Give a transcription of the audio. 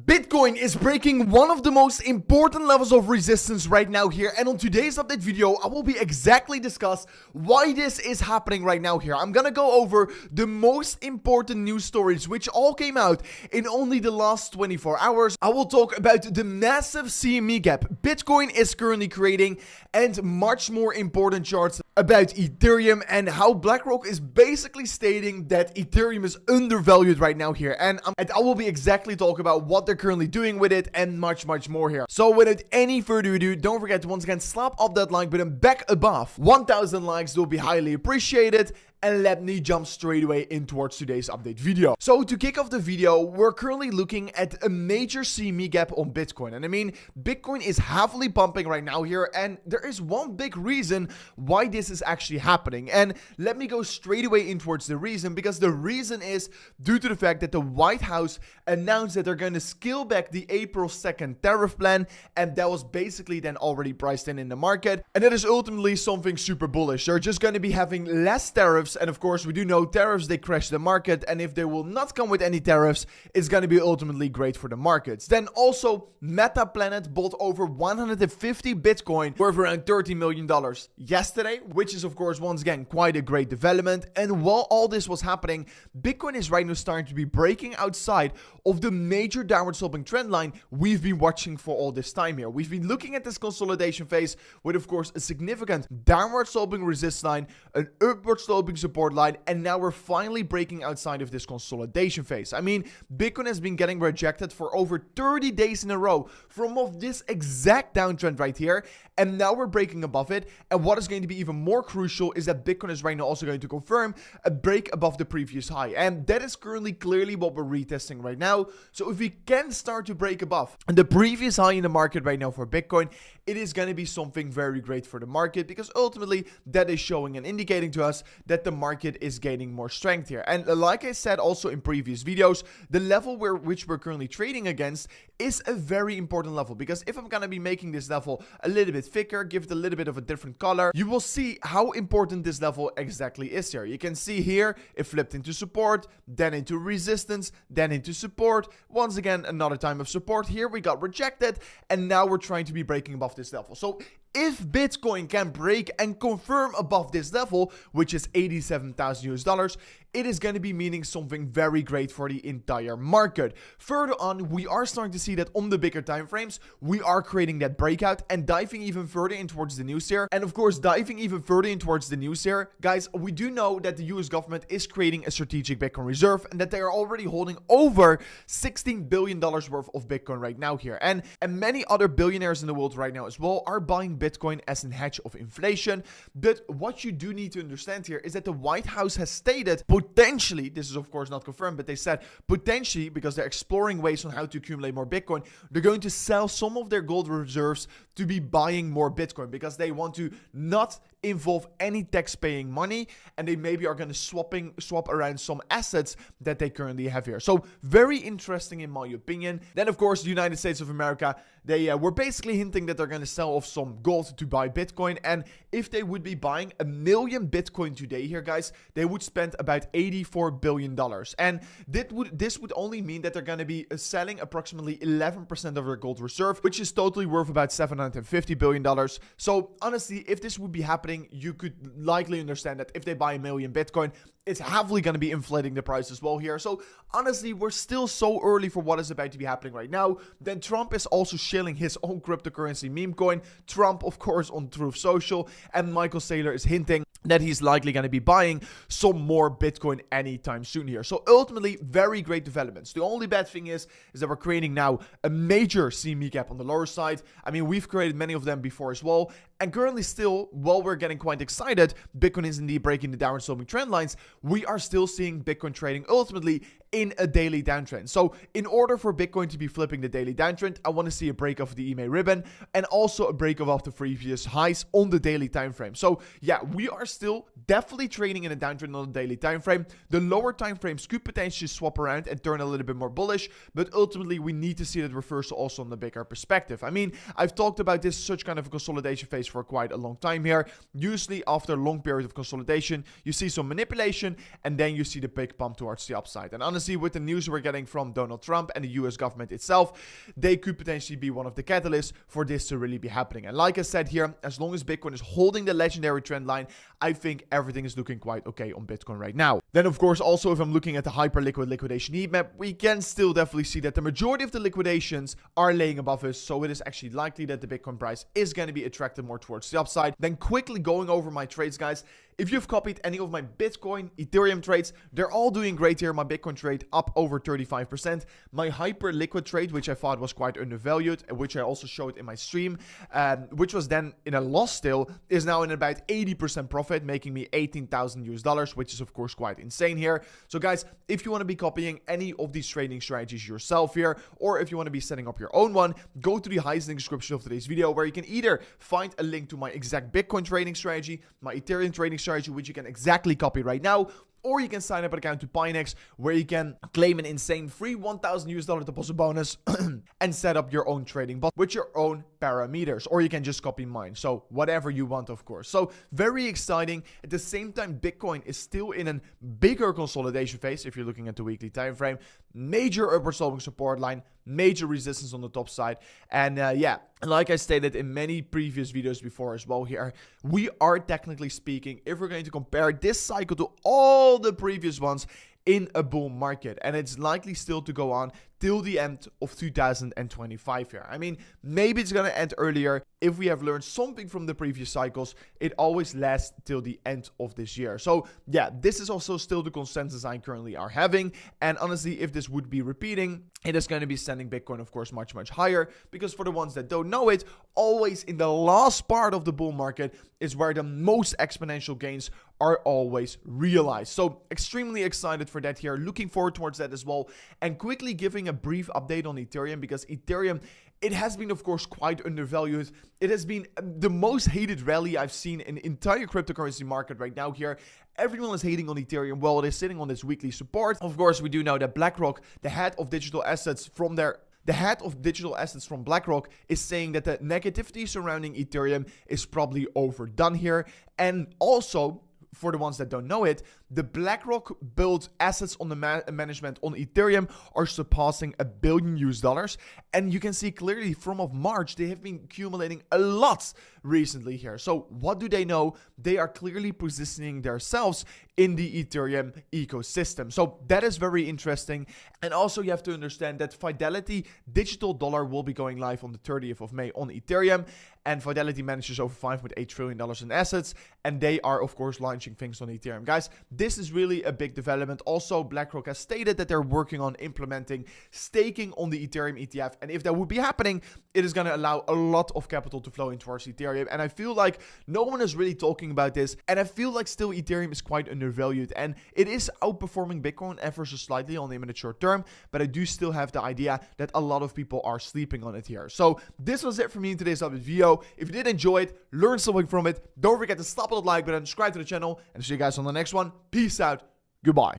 Bitcoin is breaking one of the most important levels of resistance right now here, and on today's update video I will be exactly discuss why this is happening right now here. I'm gonna go over the most important news stories which all came out in only the last 24 hours. I will talk about the massive CME gap Bitcoin is currently creating and much more important charts about Ethereum and how BlackRock is basically stating that Ethereum is undervalued right now here, and I will be exactly talk about what they're currently doing with it and much more here. So without any further ado, don't forget to once again slap up that like button back above 1000 likes. Will be highly appreciated. And let me jump straight away in towards today's update video. So to kick off the video, we're currently looking at a major CME gap on Bitcoin. And I mean, Bitcoin is heavily pumping right now here. And there is one big reason why this is actually happening. And let me go straight away in towards the reason, because the reason is due to the fact that the White House announced that they're going to scale back the April 2nd tariff plan. And that was basically then already priced in the market. And that is ultimately something super bullish. They're just going to be having less tariffs. And of course, we do know tariffs, they crash the market. And if they will not come with any tariffs, it's going to be ultimately great for the markets. Then also, Meta Planet bought over 150 Bitcoin worth around $30 million yesterday, which is of course, once again, quite a great development. And while all this was happening, Bitcoin is right now starting to be breaking outside of the major downward sloping trend line we've been watching for all this time here. We've been looking at this consolidation phase with, of course, a significant downward sloping resistance line, an upward sloping support line, and now we're finally breaking outside of this consolidation phase. I mean, Bitcoin has been getting rejected for over 30 days in a row from of this exact downtrend right here, and now we're breaking above it. And what is going to be even more crucial is that Bitcoin is right now also going to confirm a break above the previous high, and that is currently clearly what we're retesting right now. So if we can start to break above the previous high in the market right now for Bitcoin, it is going to be something very great for the market, because ultimately that is showing and indicating to us that the market is gaining more strength here. And like I said also in previous videos, the level which we're currently trading against is a very important level, because if I'm going to be making this level a little bit thicker, give it a little bit of a different color, you will see how important this level exactly is here. You can see here it flipped into support, then into resistance, then into support, once again another time of support. Here we got rejected, and now we're trying to be breaking above this level. So if Bitcoin can break and confirm above this level, which is $87,000, it is going to be meaning something very great for the entire market. Further on, we are starting to see that on the bigger time frames, we are creating that breakout and diving even further in towards the news here. And of course, diving even further in towards the news here, guys, we do know that the US government is creating a strategic Bitcoin reserve and that they are already holding over $16 billion worth of Bitcoin right now here. And many other billionaires in the world right now as well are buying Bitcoin as a hedge of inflation. But what you do need to understand here is that the White House has stated potentially, this is of course not confirmed, but they said potentially, because they're exploring ways on how to accumulate more Bitcoin, they're going to sell some of their gold reserves to be buying more Bitcoin, because they want to not involve any tax paying money, and they maybe are going to swap around some assets that they currently have here. So very interesting in my opinion. Then of course the United States of America, they were basically hinting that they're going to sell off some gold to buy Bitcoin, and if they would be buying 1 million Bitcoin today here, guys, they would spend about $84 billion, and this would only mean that they're going to be selling approximately 11% of their gold reserve, which is totally worth about $750 billion. So honestly, if this would be happening, you could likely understand that if they buy 1 million Bitcoin, it's heavily going to be inflating the price as well here. So honestly, we're still so early for what is about to be happening right now. Then Trump is also shilling his own cryptocurrency meme coin. Trump, of course, on Truth Social, and Michael Saylor is hinting that he's likely going to be buying some more Bitcoin anytime soon here. So ultimately, very great developments. The only bad thing is that we're creating now a major CME gap on the lower side. I mean, we've created many of them before as well. And currently still, while we're getting quite excited, Bitcoin is indeed breaking the downward sloping trend lines, we are still seeing Bitcoin trading ultimately in a daily downtrend. So in order for Bitcoin to be flipping the daily downtrend, I want to see a break of the EMA ribbon and also a break of the previous highs on the daily time frame. So yeah, we are still definitely trading in a downtrend on the daily time frame. The lower time frames could potentially swap around and turn a little bit more bullish, but ultimately we need to see that reversal also on the bigger perspective. I mean, I've talked about this such kind of a consolidation phase for quite a long time here. Usually after a long period of consolidation, you see some manipulation and then you see the big pump towards the upside. And honestly, honestly, with the news we're getting from Donald Trump and the US government itself, they could potentially be one of the catalysts for this to really be happening. And like I said here, as long as Bitcoin is holding the legendary trend line, I think everything is looking quite okay on Bitcoin right now. Then, of course, also if I'm looking at the Hyperliquid liquidation heat map, we can still definitely see that the majority of the liquidations are laying above us. So it is actually likely that the Bitcoin price is going to be attracted more towards the upside. Then quickly going over my trades, guys. If you've copied any of my Bitcoin, Ethereum trades, they're all doing great here. My Bitcoin trade up over 35%. My Hyperliquid trade, which I thought was quite undervalued, which I also showed in my stream, which was then in a loss still, is now in about 80% profit, making me $18,000 US, which is of course quite insane here. So guys, if you want to be copying any of these trading strategies yourself here, or if you want to be setting up your own one, go to the highest link description of today's video, where you can either find a link to my exact Bitcoin trading strategy, my Ethereum trading strategy, which you can exactly copy right now, or you can sign up an account to Pinex, where you can claim an insane free $1,000 US deposit bonus and set up your own trading bot with your own parameters, or you can just copy mine. So whatever you want, of course. So very exciting. At the same time, Bitcoin is still in a bigger consolidation phase. If you're looking at the weekly time frame, major upward sloping support line, major resistance on the top side. And yeah, like I stated in many previous videos before as well here, we are technically speaking, if we're going to compare this cycle to all the previous ones, in a bull market, and it's likely still to go on till the end of 2025 here. I mean, maybe it's gonna end earlier. If we have learned something from the previous cycles, it always lasts till the end of this year. So yeah, this is also still the consensus I currently are having. And honestly, if this would be repeating, it is going to be sending Bitcoin, of course, much, much higher. Because for the ones that don't know it, always in the last part of the bull market is where the most exponential gains are always realized. So extremely excited for that here. Looking forward towards that as well. And quickly giving a brief update on Ethereum, because Ethereum, it has been, of course, quite undervalued. It has been the most hated rally I've seen in the entire cryptocurrency market right now here. Everyone is hating on Ethereum. Well, it is sitting on this weekly support. Of course, we do know that BlackRock, the head of digital assets from BlackRock, is saying that the negativity surrounding Ethereum is probably overdone here. And also, for the ones that don't know it, the BlackRock built assets on the management on Ethereum are surpassing $1 billion. And you can see clearly from March, they have been accumulating a lot recently here. So what do they know? They are clearly positioning themselves in the Ethereum ecosystem. So that is very interesting. And also you have to understand that Fidelity Digital Dollar will be going live on the 30th of May on Ethereum. And Fidelity manages over $5.8 trillion in assets. And they are, of course, launching things on Ethereum. Guys, this is really a big development. Also, BlackRock has stated that they're working on implementing staking on the Ethereum ETF. And if that would be happening, it is going to allow a lot of capital to flow into towards Ethereum. And I feel like no one is really talking about this. And I feel like still Ethereum is quite undervalued. And it is outperforming Bitcoin ever so slightly on the immediate short term. But I do still have the idea that a lot of people are sleeping on it here. So this was it for me in today's update video. If you did enjoy it, learn something from it, don't forget to slap on the like button, subscribe to the channel, and see you guys on the next one. Peace out. Goodbye.